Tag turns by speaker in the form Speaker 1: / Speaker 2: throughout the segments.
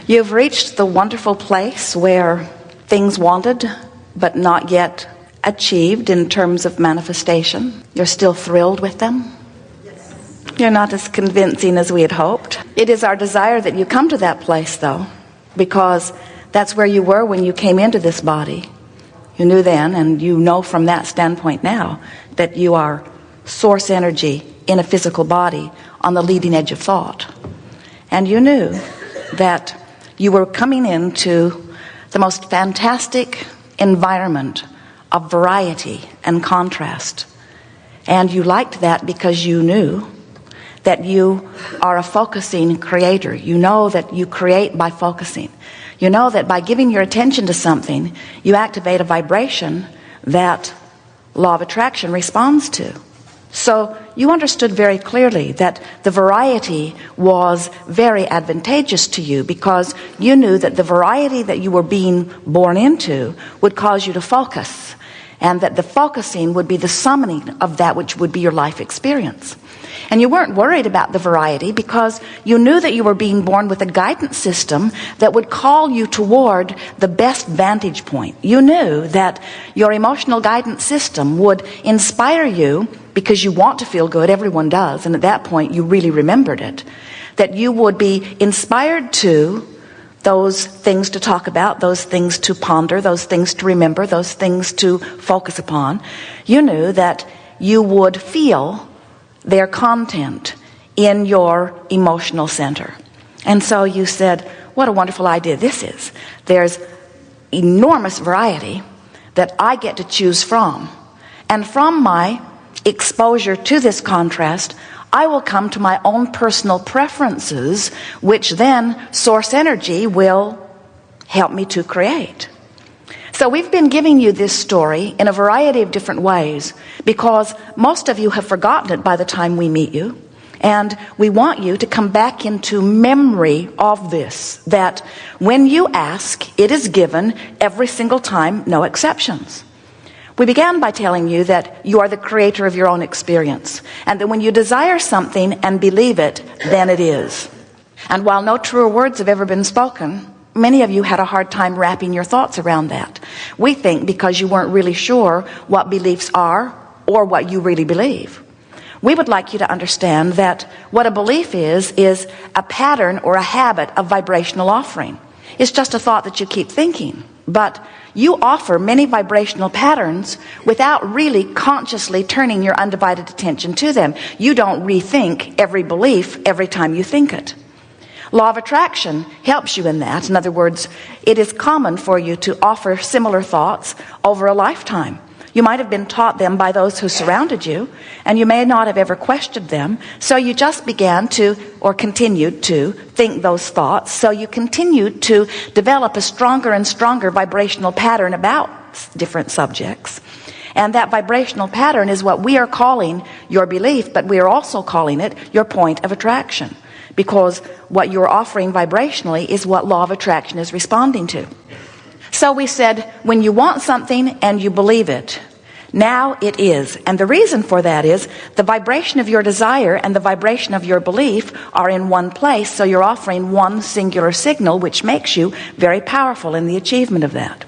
Speaker 1: You've reached the wonderful place where things wanted but not yet achieved in terms of manifestation. You're still thrilled with them. You're not as convincing as we had hoped. It is our desire that you come to that place, though, because that's where you were when you came into this body. You knew then, and you know from that standpoint now, that you are source energy in a physical body on the leading edge of thought. And you knew that you were coming into the most fantastic environment of variety and contrast. And you liked that because you knew that you are a focusing creator. You know that you create by focusing. You know that by giving your attention to something, you activate a vibration that law of attraction responds to. So you understood very clearly that the variety was very advantageous to you because you knew that the variety that you were being born into would cause you to focus, and that the focusing would be the summoning of that which would be your life experience. And you weren't worried about the variety because you knew that you were being born with a guidance system that would call you toward the best vantage point. You knew that your emotional guidance system would inspire you because you want to feel good. Everyone does. And at that point, you really remembered it. That you would be inspired to those things to talk about, those things to ponder, those things to remember, those things to focus upon. You knew that you would feel their content in your emotional center. And so you said, what a wonderful idea this is. There's enormous variety that I get to choose from. And from my exposure to this contrast, I will come to my own personal preferences, which then source energy will help me to create. So we've been giving you this story in a variety of different ways because most of you have forgotten it by the time we meet you. And we want you to come back into memory of this, that when you ask, it is given every single time, no exceptions. We began by telling you that you are the creator of your own experience, and that when you desire something and believe it, then it is. And while no truer words have ever been spoken, many of you had a hard time wrapping your thoughts around that. We think because you weren't really sure what beliefs are or what you really believe. We would like you to understand that what a belief is a pattern or a habit of vibrational offering. It's just a thought that you keep thinking. But you offer many vibrational patterns without really consciously turning your undivided attention to them. You don't rethink every belief every time you think it. Law of attraction helps you in that. In other words, it is common for you to offer similar thoughts over a lifetime. You might have been taught them by those who surrounded you, and you may not have ever questioned them. So you just began to, or continued to, think those thoughts. So you continued to develop a stronger and stronger vibrational pattern about different subjects. And that vibrational pattern is what we are calling your belief, but we are also calling it your point of attraction. Because what you're offering vibrationally is what law of attraction is responding to. So we said, when you want something and you believe it, now it is. And the reason for that is the vibration of your desire and the vibration of your belief are in one place. So you're offering one singular signal, which makes you very powerful in the achievement of that.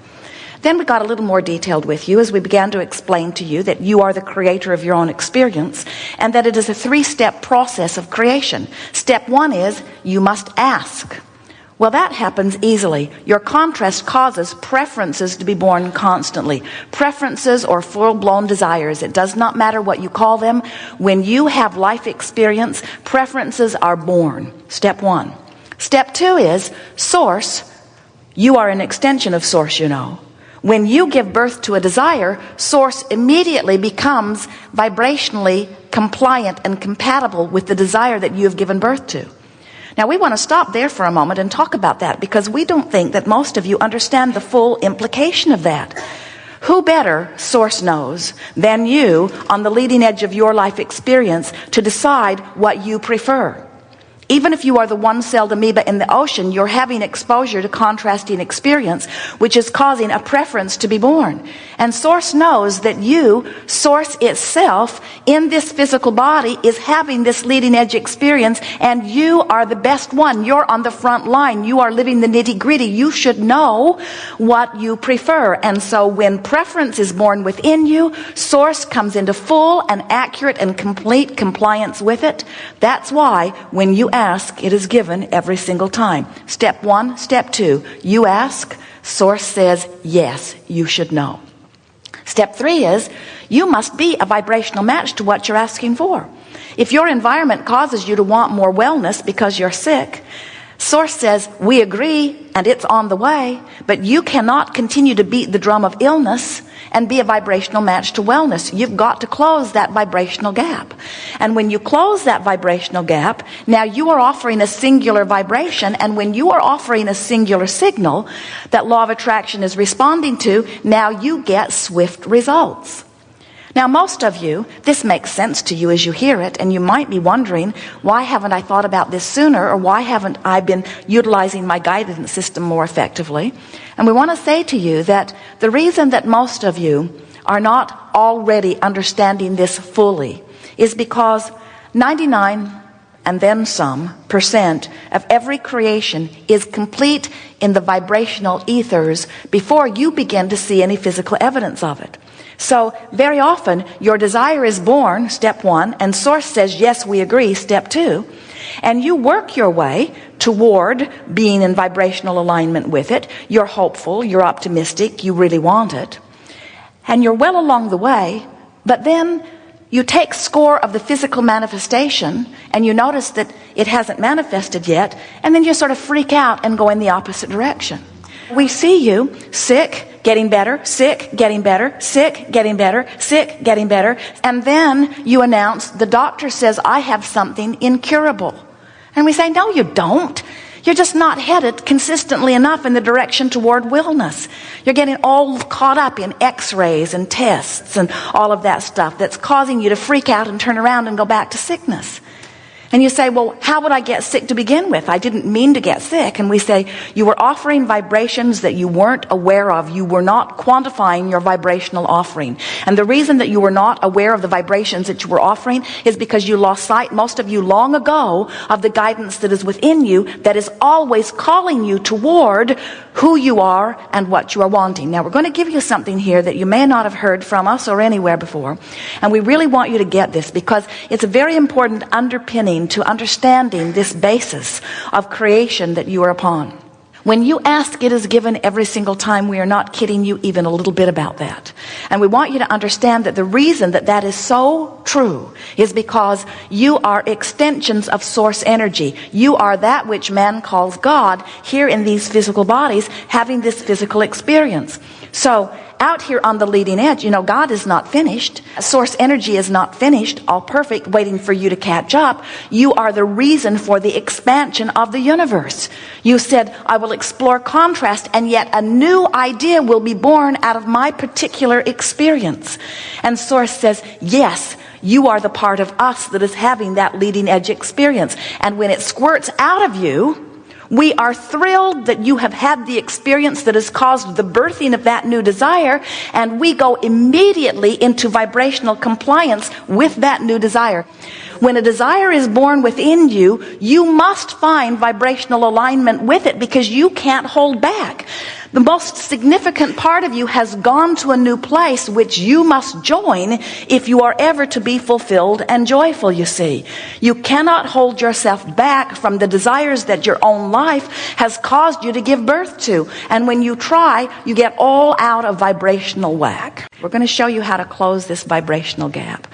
Speaker 1: Then we got a little more detailed with you as we began to explain to you that you are the creator of your own experience and that it is a three-step process of creation. Step one is you must ask. Well, that happens easily. Your contrast causes preferences to be born constantly. Preferences or full-blown desires. It does not matter what you call them. When you have life experience, preferences are born. Step one. Step two is source. You are an extension of source, you know. When you give birth to a desire, source immediately becomes vibrationally compliant and compatible with the desire that you have given birth to. Now we want to stop there for a moment and talk about that because we don't think that most of you understand the full implication of that. Who better, source knows, than you on the leading edge of your life experience to decide what you prefer? Even if you are the one-celled amoeba in the ocean, you're having exposure to contrasting experience, which is causing a preference to be born. And Source knows that you, Source itself, in this physical body, is having this leading edge experience, and you are the best one. You're on the front line. You are living the nitty-gritty. You should know what you prefer. And so when preference is born within you, Source comes into full and accurate and complete compliance with it. That's why when you ask, it is given every single time. Step 1, step 2, you ask, Source says, yes, you should know. Step 3 is, you must be a vibrational match to what you're asking for. If your environment causes you to want more wellness because you're sick, Source says, we agree, and it's on the way, but you cannot continue to beat the drum of illness and be a vibrational match to wellness. You've got to close that vibrational gap. And when you close that vibrational gap, now you are offering a singular vibration, and when you are offering a singular signal that law of attraction is responding to, now you get swift results. Now, most of you, this makes sense to you as you hear it, and you might be wondering, why haven't I thought about this sooner, or why haven't I been utilizing my guidance system more effectively? And we want to say to you that the reason that most of you are not already understanding this fully is because 99 and then some % of every creation is complete in the vibrational ethers before you begin to see any physical evidence of it. So very often your desire is born, step 1, and Source says, yes, we agree, step 2. And you work your way toward being in vibrational alignment with it. You're hopeful, you're optimistic, you really want it. And you're well along the way, but then you take score of the physical manifestation and you notice that it hasn't manifested yet, and then you sort of freak out and go in the opposite direction. We see you sick, getting better, sick, getting better, sick, getting better, sick, getting better. And then you announce, the doctor says, I have something incurable. And we say, no, you don't. You're just not headed consistently enough in the direction toward wellness. You're getting all caught up in x-rays and tests and all of that stuff that's causing you to freak out and turn around and go back to sickness. And you say, well, how would I get sick to begin with? I didn't mean to get sick. And we say, you were offering vibrations that you weren't aware of. You were not quantifying your vibrational offering. And the reason that you were not aware of the vibrations that you were offering is because you lost sight, most of you long ago, of the guidance that is within you that is always calling you toward who you are and what you are wanting. Now, we're going to give you something here that you may not have heard from us or anywhere before. And we really want you to get this because it's a very important underpinning to understanding this basis of creation that you are upon. When you ask, it is given every single time. We are not kidding you even a little bit about that. And we want you to understand that the reason that that is so true is because you are extensions of Source energy. You are that which man calls God here in these physical bodies, having this physical experience. So out here on the leading edge, God is not finished. Source energy is not finished, all perfect, waiting for you to catch up. You are the reason for the expansion of the universe. You said, I will explore contrast, and yet a new idea will be born out of my particular experience. And Source says, yes, you are the part of us that is having that leading edge experience. And when it squirts out of you, we are thrilled that you have had the experience that has caused the birthing of that new desire, and we go immediately into vibrational compliance with that new desire. When a desire is born within you, you must find vibrational alignment with it because you can't hold back. The most significant part of you has gone to a new place which you must join if you are ever to be fulfilled and joyful, you see. You cannot hold yourself back from the desires that your own life has caused you to give birth to. And when you try, you get all out of vibrational whack. We're going to show you how to close this vibrational gap.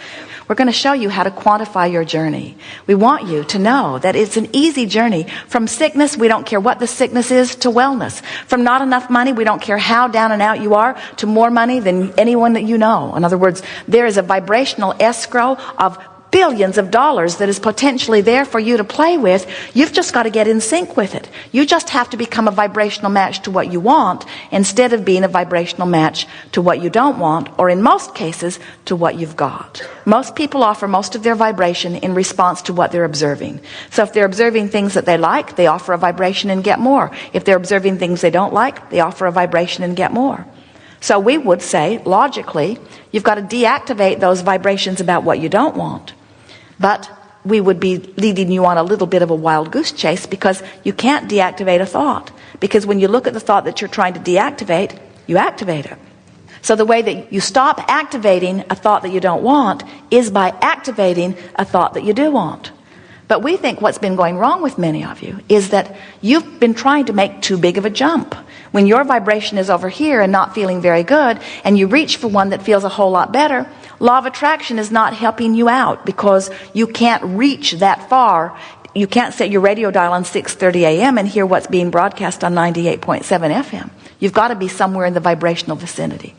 Speaker 1: We're going to show you how to quantify your journey. We want you to know that it's an easy journey. From sickness, we don't care what the sickness is, to wellness. From not enough money, we don't care how down and out you are, to more money than anyone that you know. In other words, there is a vibrational escrow of billions of dollars that is potentially there for you to play with. You've just got to get in sync with it. You just have to become a vibrational match to what you want instead of being a vibrational match to what you don't want, or in most cases, to what you've got. Most people offer most of their vibration in response to what they're observing. So if they're observing things that they like, they offer a vibration and get more. If they're observing things they don't like, they offer a vibration and get more. So we would say, logically, you've got to deactivate those vibrations about what you don't want. But we would be leading you on a little bit of a wild goose chase, because you can't deactivate a thought. Because when you look at the thought that you're trying to deactivate, you activate it. So the way that you stop activating a thought that you don't want is by activating a thought that you do want. But we think what's been going wrong with many of you is that you've been trying to make too big of a jump. When your vibration is over here and not feeling very good, and you reach for one that feels a whole lot better, law of attraction is not helping you out, because you can't reach that far. You can't set your radio dial on 6:30 a.m. and hear what's being broadcast on 98.7 FM. You've got to be somewhere in the vibrational vicinity.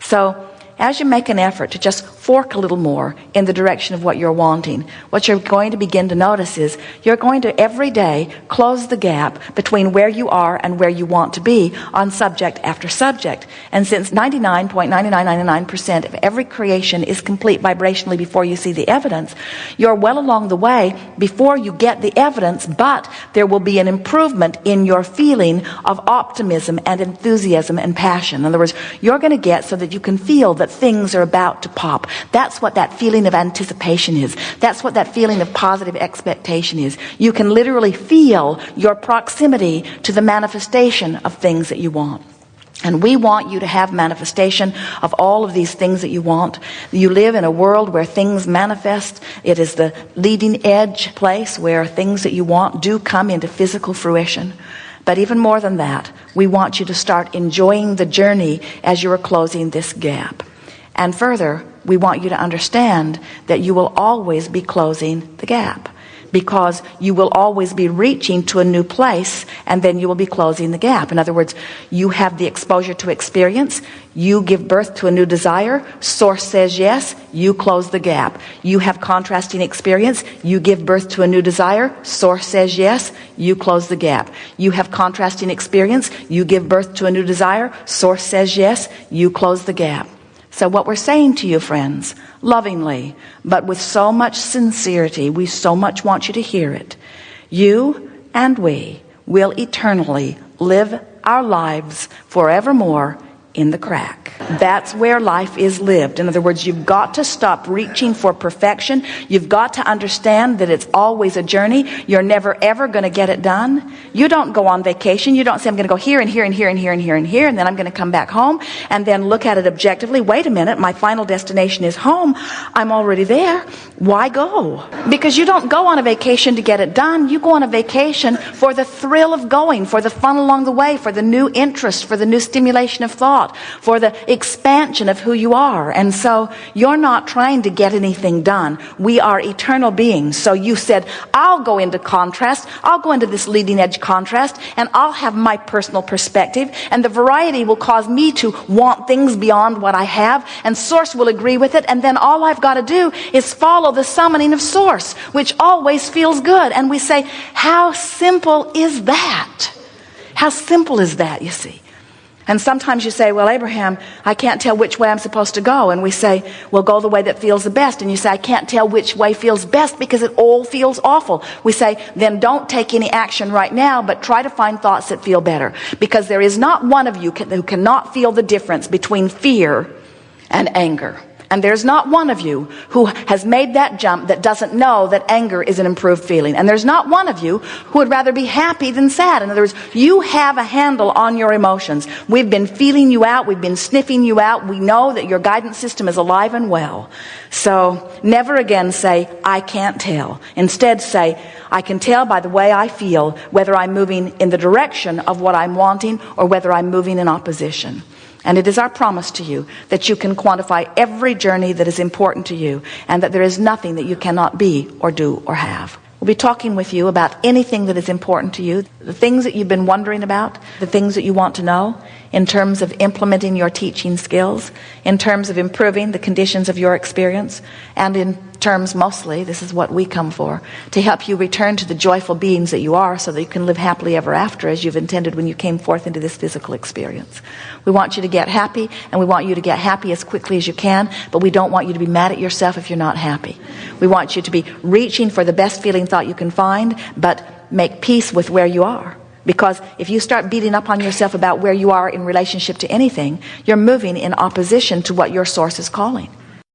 Speaker 1: So as you make an effort to just fork a little more in the direction of what you're wanting, what you're going to begin to notice is you're going to every day close the gap between where you are and where you want to be on subject after subject. And since 99.9999% of every creation is complete vibrationally before you see the evidence, you're well along the way before you get the evidence, but there will be an improvement in your feeling of optimism and enthusiasm and passion. In other words, you're going to get so that you can feel that things are about to pop. That's what that feeling of anticipation is. That's what that feeling of positive expectation is. You can literally feel your proximity to the manifestation of things that you want. And we want you to have manifestation of all of these things that you want. You live in a world where things manifest. It is the leading edge place where things that you want do come into physical fruition. But even more than that, we want you to start enjoying the journey as you are closing this gap. And further, we want you to understand that you will always be closing the gap, because you will always be reaching to a new place, and then you will be closing the gap. In other words, you have the exposure to experience, you give birth to a new desire, source says yes, you close the gap. You have contrasting experience, you give birth to a new desire, source says yes, you close the gap. You have contrasting experience, you give birth to a new desire, source says yes, you close the gap. So what we're saying to you, friends, lovingly, but with so much sincerity, we so much want you to hear it. You and we will eternally live our lives forevermore in the crack. That's where life is lived. In other words, you've got to stop reaching for perfection. You've got to understand that it's always a journey. You're never ever going to get it done. You don't go on vacation. You don't say, I'm going to go here and here and here and here and here and here, and then I'm going to come back home and then look at it objectively. Wait a minute, my final destination is home. I'm already there. Why go? Because you don't go on a vacation to get it done. You go on a vacation for the thrill of going, for the fun along the way, for the new interest, for the new stimulation of thought, for the expansion of who you are. And so you're not trying to get anything done. We are eternal beings. So you said, I'll go into contrast, I'll go into this leading edge contrast, and I'll have my personal perspective, and the variety will cause me to want things beyond what I have, and Source will agree with it, and then all I've got to do is follow the summoning of Source, which always feels good. And we say, how simple is that? How simple is that, you see? And sometimes you say, well, Abraham, I can't tell which way I'm supposed to go. And we say, well, go the way that feels the best. And you say, I can't tell which way feels best because it all feels awful. We say, then don't take any action right now, but try to find thoughts that feel better. Because there is not one of you who cannot feel the difference between fear and anger. And there's not one of you who has made that jump that doesn't know that anger is an improved feeling. And there's not one of you who would rather be happy than sad. In other words, you have a handle on your emotions. We've been feeling you out. We've been sniffing you out. We know that your guidance system is alive and well. So never again say, I can't tell. Instead say, I can tell by the way I feel whether I'm moving in the direction of what I'm wanting or whether I'm moving in opposition. And it is our promise to you that you can quantify every journey that is important to you, and that there is nothing that you cannot be or do or have. We'll be talking with you about anything that is important to you, the things that you've been wondering about, the things that you want to know in terms of implementing your teaching skills, in terms of improving the conditions of your experience, and in terms mostly, this is what we come for, to help you return to the joyful beings that you are so that you can live happily ever after as you've intended when you came forth into this physical experience. We want you to get happy, and we want you to get happy as quickly as you can, but we don't want you to be mad at yourself if you're not happy. We want you to be reaching for the best feeling thought you can find, but make peace with where you are. Because if you start beating up on yourself about where you are in relationship to anything, you're moving in opposition to what your source is calling.